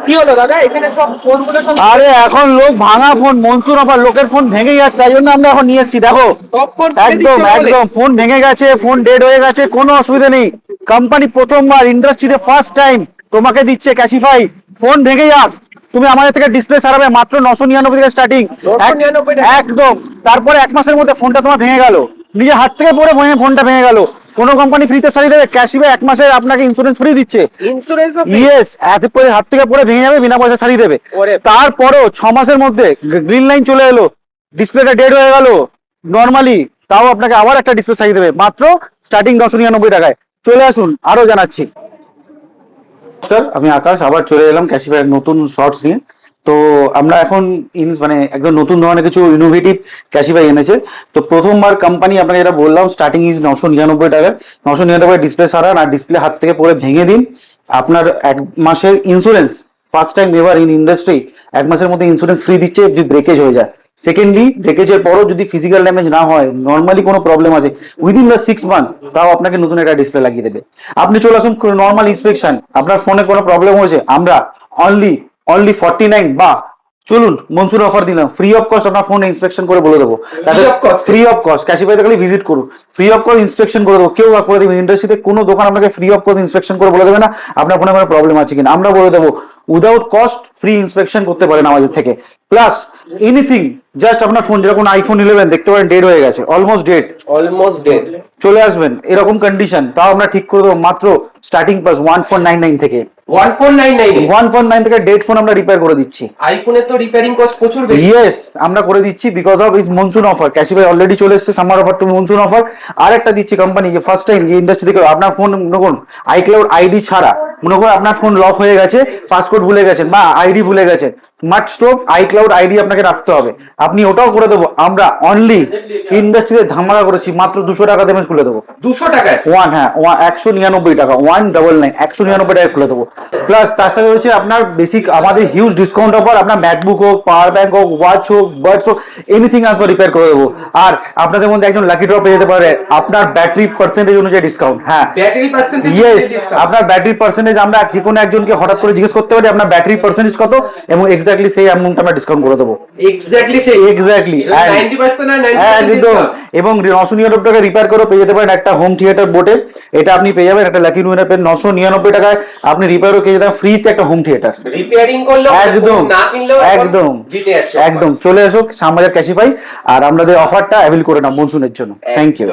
কি হলো দাদা, এখানে সব ফোনগুলো সব আরে এখন লোক ভাঙা ফোন, মনসুন অফার, লোকের ফোন ভেঙে যাচ্ছে, তাই জন্য আমরা এখন নিয়ে এসেছি। দেখো টপ ফোন একদম একদম ফোন ভেঙে গেছে, ফোন ডেড হয়ে গেছে, কোনো অসুবিধা নেই। কোম্পানি প্রথমবার ইন্ডাস্ট্রিতে ফার্স্ট টাইম তোমাকে দিচ্ছে ক্যাশিফাই। ফোন ভেঙে যাক, তুমি আমাদের থেকে ডিসপ্লে সারাবে মাত্র 999 থেকে স্টার্টিং। 999 টাকা। একদম। তারপরে 1 মাসের মধ্যে ফোনটা তোমার ভেঙে গেল, নিজে হাত থেকে পড়ে ফোনটা ভেঙে গেল, কোনো কোম্পানি ফ্রিতে সারিয়ে দেবে, ক্যাশিফাই 1 মাসের আপনাকে ইন্স্যুরেন্স ফ্রি দিচ্ছে। ইন্স্যুরেন্স ইয়েস, হাত থেকে পড়ে ভেঙে যাবে, বিনা পয়সা সারিয়ে দেবে। ওরে। তারপরও 6 মাসের মধ্যে গ্রিন লাইন চলে এলো, ডিসপ্লেটা ডেড হয়ে গেল নর্মালি, তাও আপনাকে আবার একটা ডিসপ্লে সারিয়ে দেবে মাত্র স্টার্টিং 999 টাকায়। চলে আসুন, আরো জানাচ্ছি। নমস্কার, আমি আকাশ, আবার চলে এলাম ক্যাশিফাইয়ের নতুন শর্টস নিয়ে। তো আমরা এখন মানে একদম নতুন ধরনের কিছু ইনোভেটিভ ক্যাশিফাই এনেছে। তো প্রথমবার কোম্পানি, আপনাকে এটা বললাম, স্টার্টিং ইজ 999 টাকা। 999 ডিসপ্লে সারান আর ডিসপ্লে হাত থেকে পড়ে ভেঙে দিন, আপনার 1 মাসের insurance, first time ever in industry 1 মাসের মধ্যে ইন্স্যুরেন্স ফ্রি দিচ্ছে যদি ব্রেকেজ হয়ে যায়। সেকেন্ডলি, ব্রেকেজের পরও যদি ফিজিক্যাল ড্যামেজ না হয়, নর্মালি কোনো প্রবলেম আছে, উইদিন দ্য 6 মান্থ তাও আপনাকে নতুন একটা ডিসপ্লে লাগিয়ে দেবে। আপনি চলে আসুন নর্মাল ইন্সপেকশন, আপনার ফোনে কোনো প্রবলেম হয়েছে, আমরা অনলি 49 বা চলুন মনসুন অফার দিলাম, ফ্রি অফ কস্ট আপনার ফোন ইন্সপেকশন করে বলে দেবো। ফ্রি অফ কস্ট ক্যাশিফাইতে খালি ভিজিট করুন, ফ্রি অফ কস্ট ইন্সপেকশন করে দেবো। কেউ করে দেবে, ইন্ডাস্ট্রিতে কোনো দোকান আপনাকে ফ্রি অফ কস্ট ইন্সপেকশন করে বলে দেবে না আপনার ফোনে কোনো প্রবলেম আছে কিনা, আমরা বলে দেবো। উইদাউট কস্ট ফ্রি ইন্সপেকশন করতে পারেন আমাদের থেকে। প্লাস এনিথিং, জাস্ট আপনার ফোন, যেরকম আইফোন 11 দেখতে পারেন ডেড হয়ে গেছে, অলমোস্ট ডেড, চলে আসবেন এরকম কন্ডিশন, তাও আমরা ঠিক করে দেবো মাত্র স্টার্টিং প্রাইস 1499 থেকে। 1499 থেকে ডেড ফোন আমরা রিপেয়ার করে দিচ্ছি। আইফোনের তো রিপেয়ারিং কস্ট প্রচুর বেশি। ইয়েস, আমরা করে দিচ্ছি because of this monsoon offer. Cashify already চলে এসেছে summer offer to monsoon offer. আর একটা দিচ্ছি কোম্পানি, যে ফার্স্ট টাইম এই ইন্ডাস্ট্রি থেকে আপনার ফোন মনে করুন আইক্লাউড আইডি ছাড়া, মনে করুন আপনার ফোন লক হয়ে গেছে, পাসওয়ার্ড ভুলে গেছেন বা আইডি ভুলে গেছেন, মাস্ট স্টপ আইক্লাউড আইডি আপনাকে রাখতে হবে, আপনি ওটাও করে দেবো। আমরা অনলি ইন্ডাস্ট্রিতে ধামাকা করেছি, মাত্র 200 টাকা দেবেন খুলে দেবো। 200 টাকায় হ্যাঁ 199 টাকা, 199 199 টাকায় খুলে দেবো। প্লাস তার সাথে হচ্ছে আপনার বেসিক আমাদের হিউজ ডিসকাউন্ট অফার, আপনার ম্যাকবুক হোক, পাওয়ার ব্যাংক হোক, ওয়াচ হোক, বাডস হোক, এনিথিং আপনার রিপেয়ার করে দেবো। আর আপনাদের মধ্যে একজন লাকি ড্র পেয়ে যেতে পারে আপনার ব্যাটারি পার্সেন্টেজ অনুযায়ী ডিসকাউন্ট। হ্যাঁ, ব্যাটারি পার্সেন্টেজ, ইয়েস, আপনার ব্যাটারি পার্সেন্টেজ আমরা যে কোনো একজনকে হঠাৎ করে জিজ্ঞেস করতে পারি আপনার ব্যাটারি পার্সেন্টেজ কত, এবং এক্স্যাক্টলি সেই অ্যামাউন্ট আমরা ডিসকাউন্ট করে দেবো। এক্স্যাক্টলি 90% আর 90% একদম। এবং 999 টাকা রিপেয়ার করে পেয়ে যেতে পারেন একটা হোম থিয়েটার বোটের, এটা আপনি পেয়ে যাবেন একটা লাকি উইনার পেন। 999 টাকায় আপনি রিপেয়ারও পেয়ে যেতে ফ্রিতে একটা হোম থিয়েটার। রিপেয়ারিং করলে একদম না কিনলেও একদম জিতে যাচ্ছে। একদম চলে আসুক শ্যামবাজার ক্যাশিফাই, আর আমাদের অফারটা অ্যাভেল করে নাও মনসুনের জন্য। Thank you.